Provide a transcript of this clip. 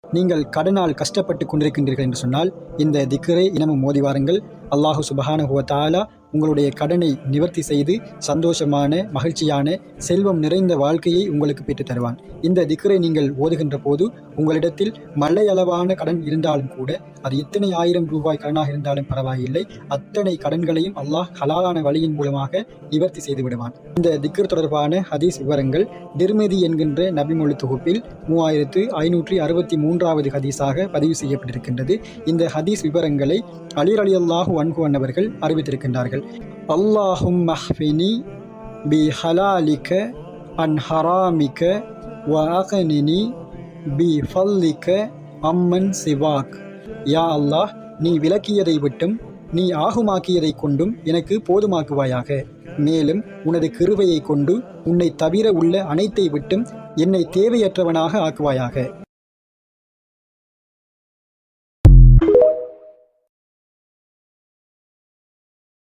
நீங்கள் கடனால் கஷ்டப்பட்டு கொண்டிருக்கின்றீர்கள் என்று சொன்னால் இந்த திக்ரை இனமும் மோதி வாருங்கள். அல்லாஹு சுப்ஹானஹு வ தஆலா உங்களுடைய கடனை நிவர்த்தி செய்து சந்தோஷமான மகிழ்ச்சியான செல்வம் நிறைந்த வாழ்க்கையை உங்களுக்கு பெற்று தருவான். இந்த திக்ரை நீங்கள் ஓதுகின்ற போது உங்களிடத்தில் மலையளவான கடன் இருந்தாலும் கூட, அது எத்தனை ஆயிரம் ரூபாய் கடனாக இருந்தாலும் பரவாயில்லை, அத்தனை கடன்களையும் அல்லாஹ் ஹலாலான வழியின் மூலமாக நிவர்த்தி செய்து விடுவான். இந்த திக்ர் தொடர்பான ஹதீஸ் விவரங்கள் திர்மிதி என்கின்ற நபிமொழி தொகுப்பில் 3563வது ஹதீஸாக பதிவு செய்யப்பட்டிருக்கின்றது. இந்த ஹதீஸ் விவரங்களை அலி ரலியல்லாஹு அன்ஹு அன்னவர்கள் அறிவித்திருக்கின்றார்கள். அல்லாஹும்ம ஹ்ஃபினி பி ஹலாலிக அன் ஹராமிக வ அக்னினி பி ஃபல்லிக அம்மன் சிவாக். யா அல்லாஹ், நீ விலக்கியதை விட்டும் நீ ஆகுமாக்கியதை கொண்டும் எனக்கு போதுமாக்குவாயாக. மேலும் உனது கிருபையை கொண்டு உன்னை தவிர உள்ள அனைத்தை விட்டும் என்னை தேவையற்றவனாக ஆக்குவாயாக.